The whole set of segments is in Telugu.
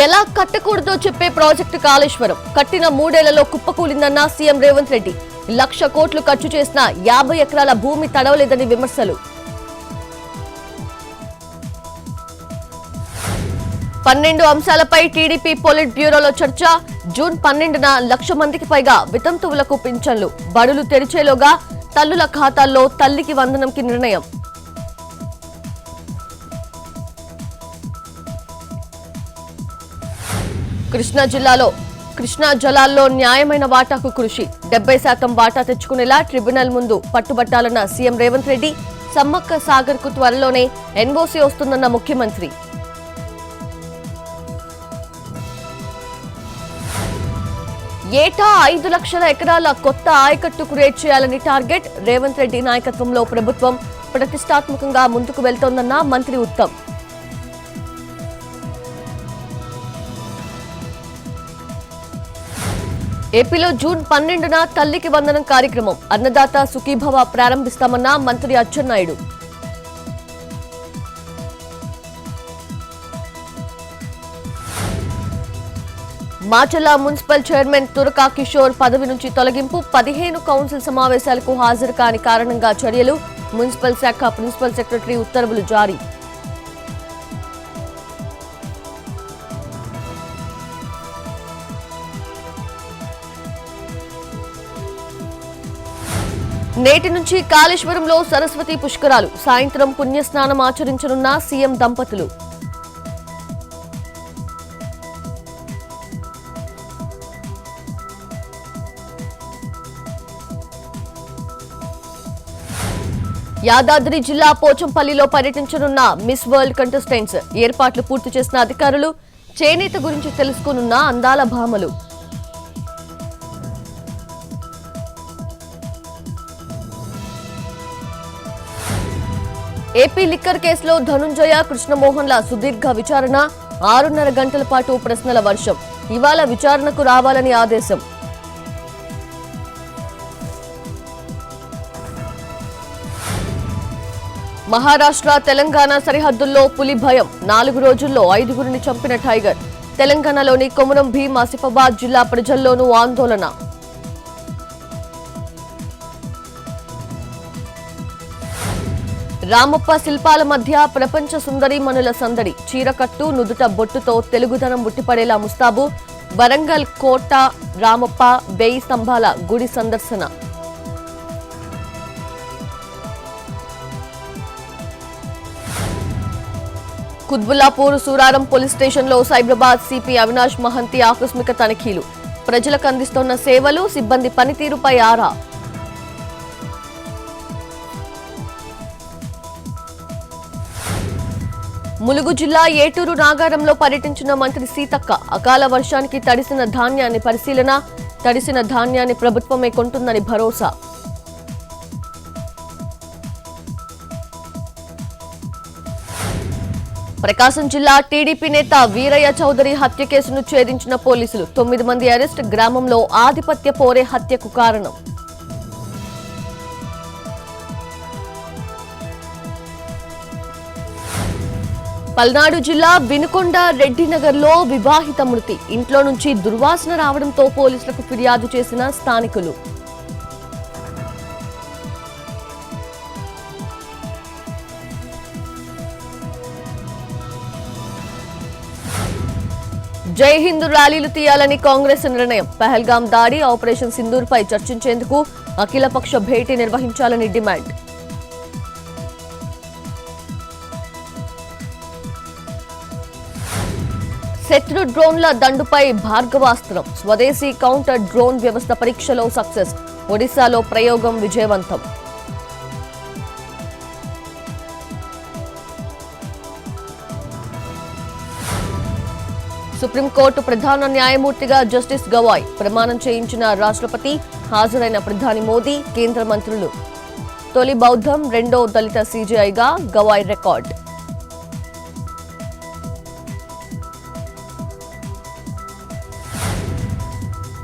ఎలా కట్టకూడదో చెప్పే ప్రాజెక్టు కాళేశ్వరం కట్టిన 3 ఏళ్లలో కుప్పకూలిందన్న సీఎం రేవంత్ రెడ్డి. 1,00,000 కోట్లు ఖర్చు చేసిన 50 ఎకరాల భూమి తడవలేదని విమర్శలు. 12 అంశాలపై టీడీపీ పొలిట్ బ్యూరోలో చర్చ. జూన్ 12న 1,00,000 మందికి పైగా వితంతువులకు పింఛన్లు. బడులు తెరిచేలోగా తల్లుల ఖాతాల్లో తల్లికి వందనంకి నిర్ణయం. కృష్ణా జలాల్లో న్యాయమైన వాటాకు కృషి. 70% వాటా తెచ్చుకునేలా ట్రిబ్యునల్ ముందు పట్టుబట్టాలన్న సీఎం రేవంత్ రెడ్డి. సమ్మక్క సాగర్ కు త్వరలోనే ఎన్ఓసీ వస్తుందన్న ముఖ్యమంత్రి. ఏటా 5 లక్షల ఎకరాల కొత్త ఆయకట్టు క్రియేట్ చేయాలని టార్గెట్. రేవంత్ రెడ్డి నాయకత్వంలో ప్రభుత్వం ప్రతిష్టాత్మకంగా ముందుకు వెళ్తోందన్న మంత్రి ఉత్తమ్. ఏపీలో జూన్ 12న తల్లికి వందనం కార్యక్రమం. అన్నదాత సుఖీభవ ప్రారంభిస్తామన్న మంత్రి అచ్చెన్నాయుడు. మాచర్ల మున్సిపల్ చైర్మన్ తురకా కిషోర్ పదవి నుంచి తొలగింపు. 15 కౌన్సిల్ సమావేశాలకు హాజరు కాని కారణంగా చర్యలు. మున్సిపల్ శాఖ ప్రిన్సిపల్ సెక్రటరీ ఉత్తర్వులు జారీ. నేటి నుంచి కాళేశ్వరంలో సరస్వతి పుష్కరాలు. సాయంత్రం పుణ్యస్నానం ఆచరించనున్న సీఎం దంపతులు. యాదాద్రి జిల్లా పోచంపల్లిలో పర్యటించనున్న మిస్ వరల్డ్ కంటెస్టెంట్స్. ఏర్పాట్లు పూర్తి చేసిన అధికారులు. చేనేత గురించి తెలుసుకోనున్న అందాల భామలు. ఏపీ లిక్కర్ కేసులో ధనుంజయ కృష్ణమోహన్ల సుదీర్ఘ విచారణ. 6.5 గంటల పాటు ప్రశ్నల వర్షం. ఇవాళ విచారణకు రావాలని ఆదేశం. మహారాష్ట్ర తెలంగాణ సరిహద్దుల్లో పులి భయం. 4 రోజుల్లో 5గురిని చంపిన టైగర్. తెలంగాణలోని కొమురం భీం ఆసిఫాబాద్ జిల్లా ప్రజల్లోనూ ఆందోళన. రామప్ప శిల్పాల మధ్య ప్రపంచ సుందరీమణుల సందడి. చీరకట్టు నుదుట బొట్టుతో తెలుగుదనం ఉట్టిపడేలా ముస్తాబు. వరంగల్ కోట రామప్ప 1000 స్తంభాల గుడి సందర్శన. కుత్బుల్లాపూర్ సూరారం పోలీస్ స్టేషన్లో సైబరాబాద్ సిపి అవినాష్ మహంతి ఆకస్మిక తనిఖీలు. ప్రజలకు అందిస్తున్న సేవలు సిబ్బంది పనితీరుపై ఆరా. ములుగు జిల్లా ఏటూరు నాగారంలో పర్యటించిన మంత్రి సీతక్క. అకాల వర్షానికి తడిసిన ధాన్యాన్ని పరిశీలన. తడిసిన ధాన్యాన్ని ప్రభుత్వమే కొంటుందని భరోసా. ప్రకాశం జిల్లా టీడీపీ నేత వీరయ్య చౌదరి హత్య కేసును ఛేదించిన పోలీసులు. 9 మంది అరెస్ట్. గ్రామంలో ఆధిపత్య పోరే హత్యకు కారణం. పల్నాడు జిల్లా వినుకొండ రెడ్డినగర్లో వివాహిత మృతి. ఇంట్లో నుంచి దుర్వాసన రావడంతో పోలీసులకు ఫిర్యాదు చేసిన స్థానికులు. జై హింద్ ర్యాలీలు తీయాలని కాంగ్రెస్ నిర్ణయం. పహల్గాం దాడి, ఆపరేషన్ సింధూర్ పై చర్చించేందుకు అఖిలపక్ష భేటీ నిర్వహించాలని డిమాండ్. శత్రు డ్రోన్ల దండుపై భార్గవాస్త్రం. స్వదేశీ కౌంటర్ డ్రోన్ వ్యవస్థ పరీక్షలో సక్సెస్. ఒడిశాలో ప్రయోగం విజయవంతం. సుప్రీంకోర్టు ప్రధాన న్యాయమూర్తిగా జస్టిస్ గవాయ్ ప్రమాణం చేయించిన రాష్ట్రపతి. హాజరైన ప్రధాని మోదీ, కేంద్ర మంత్రులు. తొలి బౌద్ధం, రెండో దళిత సీజీఐగా గవాయ్ రికార్డ్.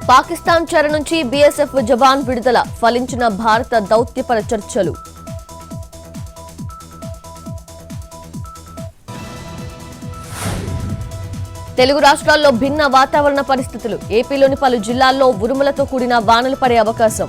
పాకిస్తాన్ చెర నుంచి బీఎస్ఎఫ్ జవాన్ విడుదల. ఫలించిన భారత దౌత్యపర చర్చలు. తెలుగు రాష్ట్రాల్లో భిన్న వాతావరణ పరిస్థితులు. ఏపీలోని పలు జిల్లాల్లో ఉరుములతో కూడిన వానలు పడే అవకాశం.